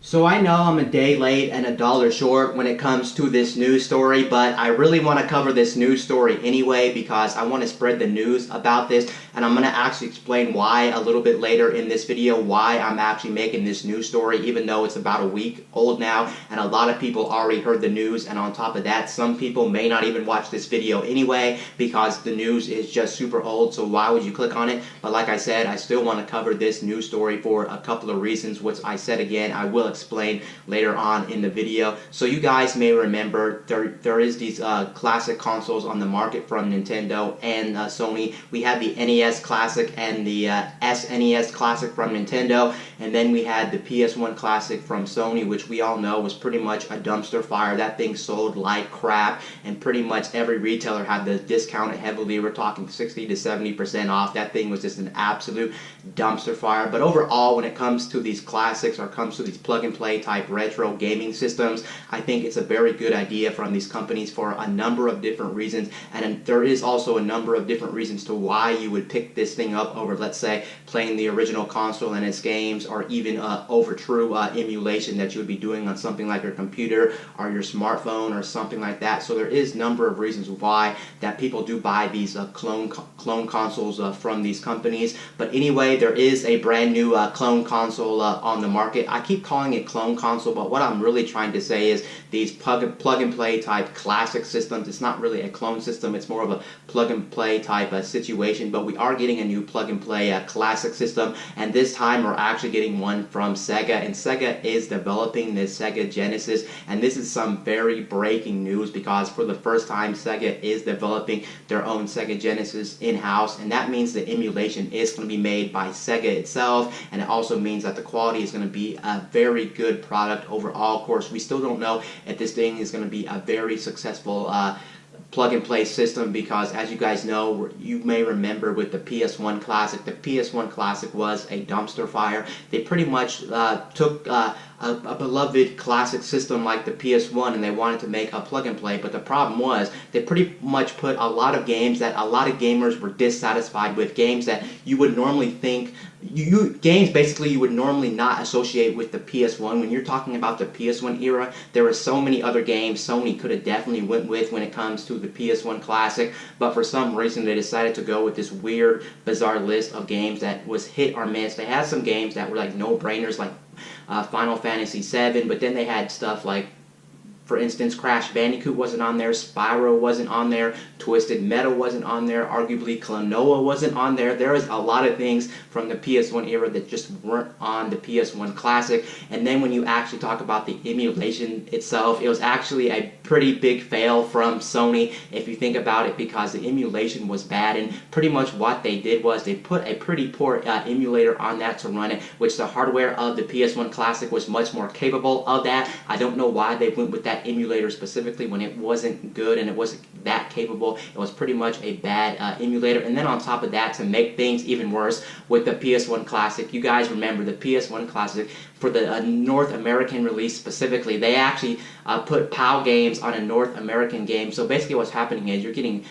So I know I'm a day late and a dollar short when it comes to this news story, but I really want to cover this news story anyway because I want to spread the news about this, and I'm going to actually explain why a little bit later in this video, why I'm actually making this news story even though it's about a week old now and a lot of people already heard the news, and on top of that some people may not even watch this video anyway because the news is just super old, so why would you click on it? But like I said, I still want to cover this news story for a couple of reasons, which I said again I will explain later on in the video. So you guys may remember there is these classic consoles on the market from Nintendo and Sony. We had the NES Classic and the SNES Classic from Nintendo, and then we had the PS1 Classic from Sony, which we all know was pretty much a dumpster fire. That thing sold like crap, and pretty much every retailer had to discount it heavily. We're talking 60 to 70% off. That thing was just an absolute dumpster fire. But overall, when it comes to these classics or comes to these plug-and-play type retro gaming systems, I think it's a very good idea from these companies for a number of different reasons, and there is also a number of different reasons to why you would pick this thing up over, let's say, playing the original console and its games, or even over true emulation that you would be doing on something like your computer or your smartphone or something like that. So there is a number of reasons why that people do buy these clone consoles from these companies. But anyway, there is a brand new clone console on the market. I keep calling it clone console, but what I'm really trying to say is these plug and play type classic systems. It's not really a clone system, it's more of a plug and play type situation, but we are getting a new plug and play classic system, and this time we're actually getting one from Sega, and Sega is developing this Sega Genesis, and this is some very breaking news because for the first time Sega is developing their own Sega Genesis in-house, and that means the emulation is going to be made by Sega itself, and it also means that the quality is going to be a very good product overall. Of course, we still don't know if this thing is going to be a very successful plug-and-play system because, as you guys know, you may remember with the PS1 Classic, the PS1 Classic was a dumpster fire. They pretty much took a beloved classic system like the PS1 and they wanted to make a plug-and-play, but the problem was they pretty much put a lot of games that a lot of gamers were dissatisfied with, games that you would normally think games basically you would normally not associate with the PS1. When you're talking about the PS1 era, there were so many other games Sony could have definitely went with when it comes to the PS1 Classic, but for some reason they decided to go with this weird, bizarre list of games that was hit or miss. They had some games that were like no-brainers, like Final Fantasy VII, but then they had stuff like, for instance, Crash Bandicoot wasn't on there, Spyro wasn't on there, Twisted Metal wasn't on there, arguably Klonoa wasn't on there. There was a lot of things from the PS1 era that just weren't on the PS1 Classic. And then when you actually talk about the emulation itself, it was actually a pretty big fail from Sony if you think about it, because the emulation was bad, and pretty much what they did was they put a pretty poor emulator on that to run it, which the hardware of the PS1 Classic was much more capable of that. I don't know why they went with that emulator specifically when it wasn't good and it wasn't that capable. It was pretty much a bad emulator. And then on top of that, to make things even worse, with the PS1 Classic, you guys remember the PS1 Classic, for the North American release specifically, they actually put PAL games on a North American game. So basically what's happening is you're getting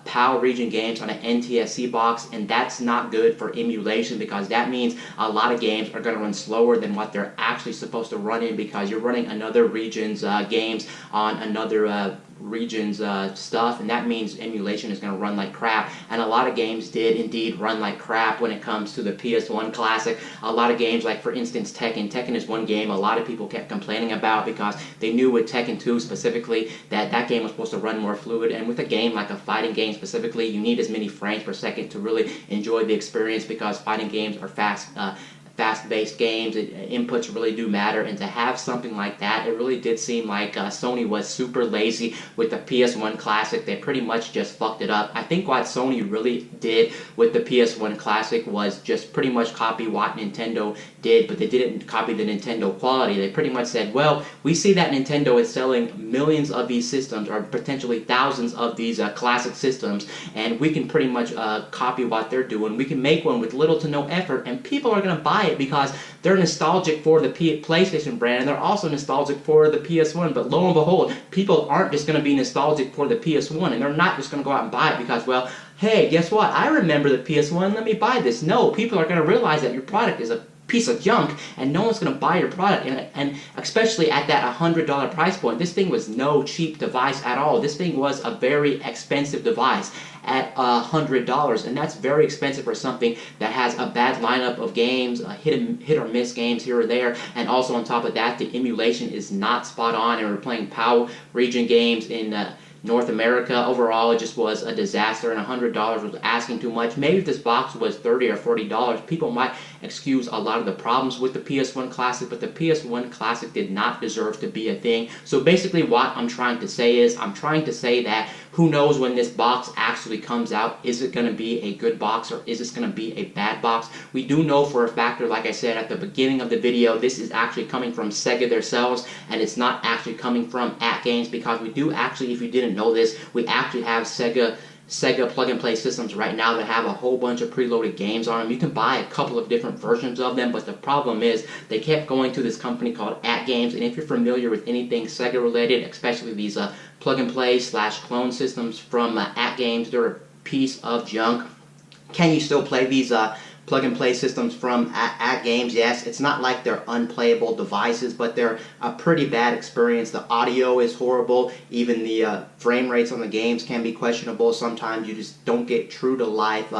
PAL region games on an NTSC box, and that's not good for emulation because that means a lot of games are going to run slower than what they're actually supposed to run in, because you're running another region's games on another region's stuff, and that means emulation is going to run like crap. And a lot of games did indeed run like crap when it comes to the PS1 Classic. A lot of games, like for instance Tekken is one game a lot of people kept complaining about because they knew with Tekken 2 specifically that game was supposed to run more fluid, and with a game like a fighting game specifically, you need as many frames per second to really enjoy the experience, because fighting games are fast-paced games. Inputs really do matter, and to have something like that, it really did seem like Sony was super lazy with the PS1 Classic. They pretty much just fucked it up. I think what Sony really did with the PS1 Classic was just pretty much copy what Nintendo did, but they didn't copy the Nintendo quality. They pretty much said, well, we see that Nintendo is selling millions of these systems, or potentially thousands of these classic systems, and we can pretty much copy what they're doing. We can make one with little to no effort, and people are going to buy it because they're nostalgic for the PlayStation brand, and they're also nostalgic for the PS1. But lo and behold, people aren't just going to be nostalgic for the PS1, and they're not just going to go out and buy it because, well, hey, guess what? I remember the PS1, let me buy this. No, people are going to realize that your product is a piece of junk, and no one's going to buy your product. And especially at that $100 price point, this thing was no cheap device at all. This thing was a very expensive device at $100, and that's very expensive for something that has a bad lineup of games, hit or miss games here or there, and also on top of that, the emulation is not spot on, and we're playing PAL region games in North America. Overall, it just was a disaster, and $100 was asking too much. Maybe if this box was $30 or $40, people might excuse a lot of the problems with the PS1 Classic, but the PS1 Classic did not deserve to be a thing. So basically what I'm trying to say is, I'm trying to say that who knows when this box actually comes out. Is it going to be a good box, or is this going to be a bad box? We do know for a fact, like I said at the beginning of the video, this is actually coming from Sega themselves, and it's not actually coming from AtGames, because we do actually, if you didn't know this, we actually have Sega plug-and-play systems right now that have a whole bunch of preloaded games on them. You can buy a couple of different versions of them, but the problem is they kept going to this company called AtGames, and if you're familiar with anything Sega related, especially these plug-and-play / clone systems from AtGames, they're a piece of junk. Can you still play these plug-and-play systems from AtGames? Yes, it's not like they're unplayable devices, but they're a pretty bad experience. The audio is horrible. Even the frame rates on the games can be questionable. Sometimes you just don't get true-to-life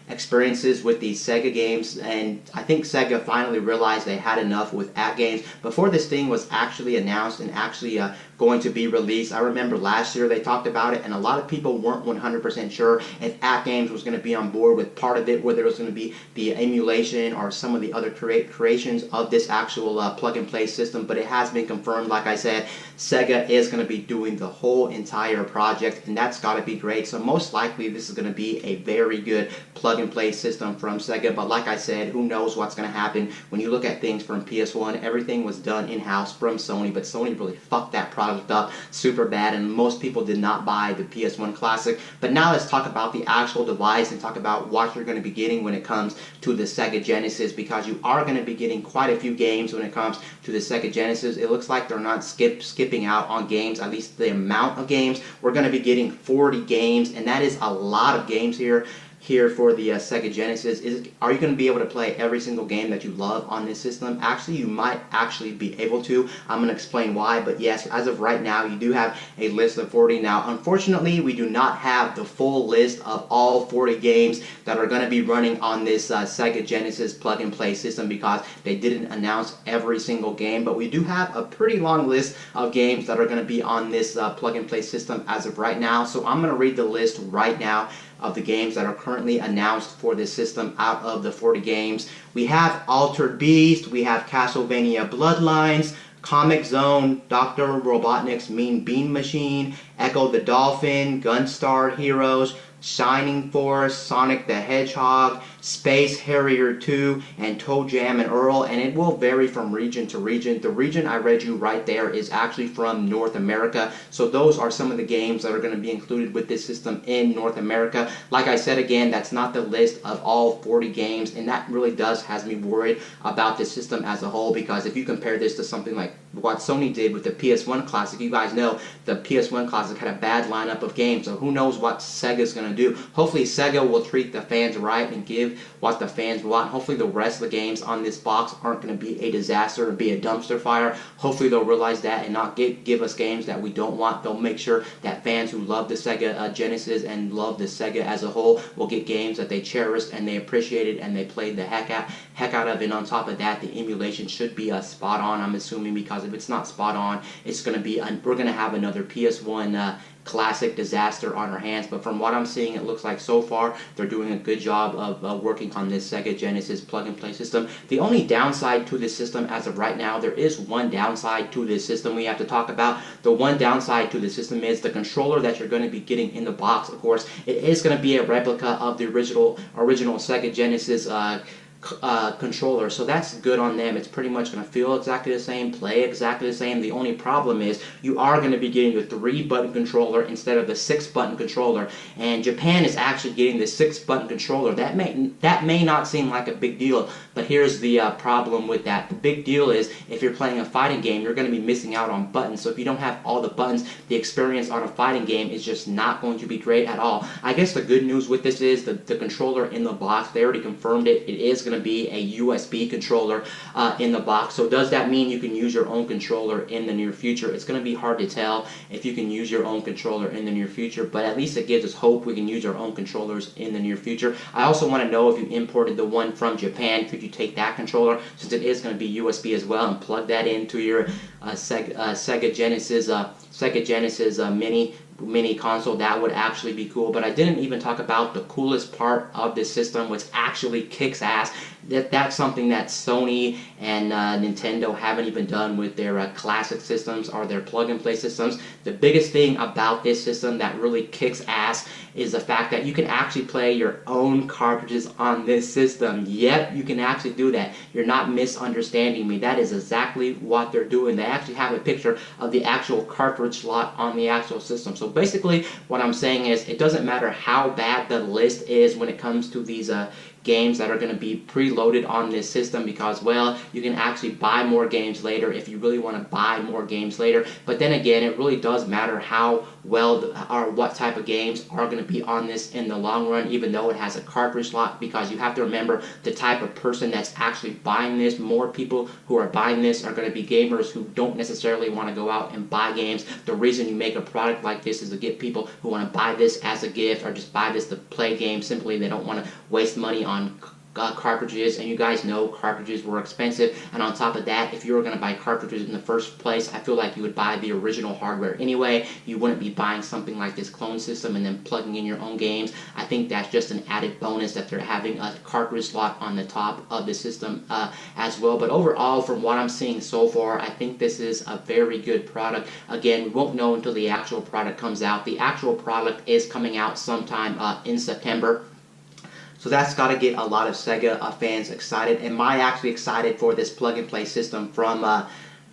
experiences with these Sega games, and I think Sega finally realized they had enough with AtGames before this thing was actually announced and actually going to be released. I remember last year they talked about it, and a lot of people weren't 100% sure if AtGames was going to be on board with part of it, whether it was going to be the emulation or some of the other creations of this actual plug-and-play system, but it has been confirmed. Like I said, Sega is going to be doing the whole entire project, and that's got to be great. So most likely this is going to be a very good plug-and-play system from Sega, but like I said, who knows what's going to happen. When you look at things from PS1, everything was done in-house from Sony, but Sony really fucked that product up super bad, and most people did not buy the PS1 Classic. But now let's talk about the actual device and talk about what you're going to be getting when it comes to the Sega Genesis, because you are going to be getting quite a few games when it comes to the Sega Genesis. It looks like they're not skipping out on games, at least the amount of games. We're going to be getting 40 games, and that is a lot of games here for the Sega Genesis. Are you going to be able to play every single game that you love on this system? Actually, you might actually be able to. I'm going to explain why, but yes, as of right now, you do have a list of 40. Now, unfortunately, we do not have the full list of all 40 games that are going to be running on this Sega Genesis plug-and-play system, because they didn't announce every single game, but we do have a pretty long list of games that are going to be on this plug-and-play system as of right now. So I'm going to read the list right now of the games that are currently announced for this system. Out of the 40 games, we have Altered Beast, we have Castlevania Bloodlines, Comic Zone, Dr. Robotnik's Mean Bean Machine, Echo the Dolphin, Gunstar Heroes, Shining Force, Sonic the Hedgehog, Space Harrier 2, and Toe Jam and Earl, and it will vary from region to region. The region I read you right there is actually from North America, so those are some of the games that are going to be included with this system in North America. Like I said again, that's not the list of all 40 games, and that really does has me worried about this system as a whole, because if you compare this to something like what Sony did with the PS1 Classic, you guys know the PS1 Classic had a bad lineup of games, so who knows what Sega's going to do. Hopefully Sega will treat the fans right and give what the fans want. Hopefully the rest of the games on this box aren't going to be a disaster or be a dumpster fire. Hopefully they'll realize that and not give us games that we don't want. They'll make sure that fans who love the Sega Genesis and love the Sega as a whole will get games that they cherished and they appreciated and they played the heck out of. And on top of that, the emulation should be spot on, I'm assuming, because if it's not spot on, it's going to be we're going to have another PS1 Classic disaster on our hands. But from what I'm seeing, it looks like so far they're doing a good job of working on this Sega Genesis plug-and-play system. The only downside to this system as of right now, there is one downside to this system we have to talk about. The one downside to the system is the controller that you're going to be getting in the box. Of course, it is going to be a replica of the original Sega Genesis controller, so that's good on them. It's pretty much going to feel exactly the same, play exactly the same. The only problem is you are going to be getting the 3-button controller instead of the 6-button controller, and Japan is actually getting the 6-button controller. That may not seem like a big deal, but here's the problem with that. The big deal is if you're playing a fighting game, you're going to be missing out on buttons. So if you don't have all the buttons, the experience on a fighting game is just not going to be great at all. I guess the good news with this is the controller in the box, they already confirmed it. It is going going to be a USB controller in the box. So does that mean you can use your own controller in the near future? It's going to be hard to tell if you can use your own controller in the near future, but at least it gives us hope we can use our own controllers in the near future. I also want to know if you imported the one from Japan, could you take that controller, since it is going to be USB as well, and plug that into your Sega Genesis mini console. That would actually be cool. But I didn't even talk about the coolest part of this system, which actually kicks ass. That's something that Sony and Nintendo haven't even done with their classic systems or their plug-and-play systems. The biggest thing about this system that really kicks ass is the fact that you can actually play your own cartridges on this system. Yep, you can actually do that. You're not misunderstanding me. That is exactly what they're doing. They actually have a picture of the actual cartridge slot on the actual system. So basically, what I'm saying is, it doesn't matter how bad the list is when it comes to these games that are going to be preloaded on this system, because, well, you can actually buy more games later if you really want to buy more games later. But then again, it really does matter how well or what type of games are going to be on this in the long run, even though it has a cartridge slot, because you have to remember the type of person that's actually buying this. More people who are buying this are going to be gamers who don't necessarily want to go out and buy games. The reason you make a product like this is to get people who want to buy this as a gift or just buy this to play games. Simply, they don't want to waste money on cartridges, and you guys know cartridges were expensive. And on top of that, if you were going to buy cartridges in the first place, I feel like you would buy the original hardware anyway. You wouldn't be buying something like this clone system and then plugging in your own games. I think that's just an added bonus that they're having a cartridge slot on the top of the system as well. But overall, from what I'm seeing so far, I think this is a very good product. Again, we won't know until the actual product comes out. The actual product is coming out sometime in September. So that's got to get a lot of Sega fans excited. Am I actually excited for this plug-and-play system from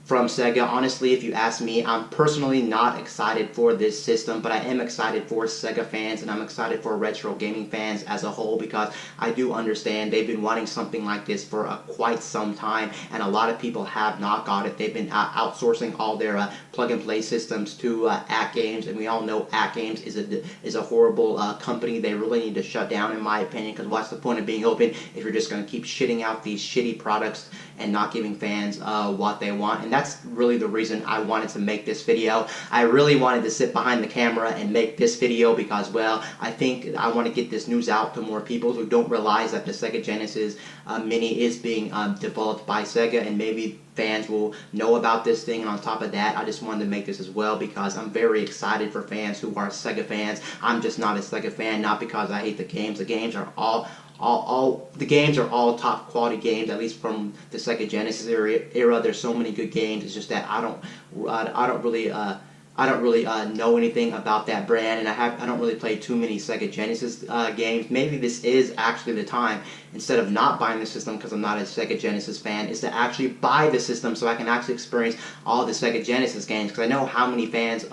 Sega? Honestly, if you ask me, I'm personally not excited for this system, but I am excited for Sega fans, and I'm excited for retro gaming fans as a whole, because I do understand they've been wanting something like this for quite some time, and a lot of people have not got it. They've been outsourcing all their plug-and-play systems to At Games, and we all know At Games is a horrible company. They really need to shut down, in my opinion, because what's the point of being open if you're just going to keep shitting out these shitty products and not giving fans what they want? And that's really the reason I wanted to make this video. I really wanted to sit behind the camera and make this video because, well, I think I want to get this news out to more people who don't realize that the Sega Genesis Mini is being developed by Sega, and maybe fans will know about this thing. And on top of that, I just wanted to make this as well because I'm very excited for fans who are Sega fans. I'm just not a Sega fan, not because I hate the games. The games are all top quality games, at least from the Sega Genesis era. There's so many good games. It's just that I don't really know anything about that brand, and I don't really play too many Sega Genesis games. Maybe this is actually the time, instead of not buying the system because I'm not a Sega Genesis fan, is to actually buy the system so I can actually experience all the Sega Genesis games, because I know how many fans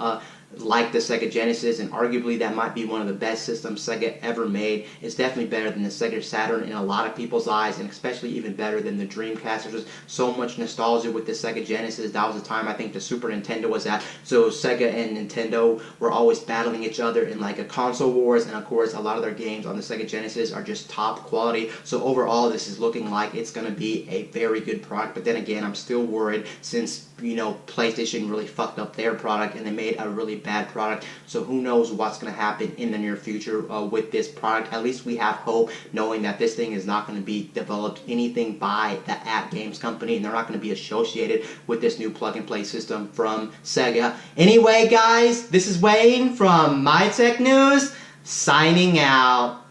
like the Sega Genesis, and arguably that might be one of the best systems Sega ever made. It's definitely better than the Sega Saturn in a lot of people's eyes, and especially even better than the Dreamcast. There's just so much nostalgia with the Sega Genesis. That was the time I think the Super Nintendo was at. So Sega and Nintendo were always battling each other in like a console wars, and of course a lot of their games on the Sega Genesis are just top quality. So overall, this is looking like it's going to be a very good product. But then again, I'm still worried, since, you know, PlayStation really fucked up their product and they made a really bad product. So who knows what's going to happen in the near future with this product. At least we have hope, knowing that this thing is not going to be developed anything by the At Games company, and they're not going to be associated with this new plug-and-play system from Sega. Anyway, guys, this is Wayne from My Tech News, signing out.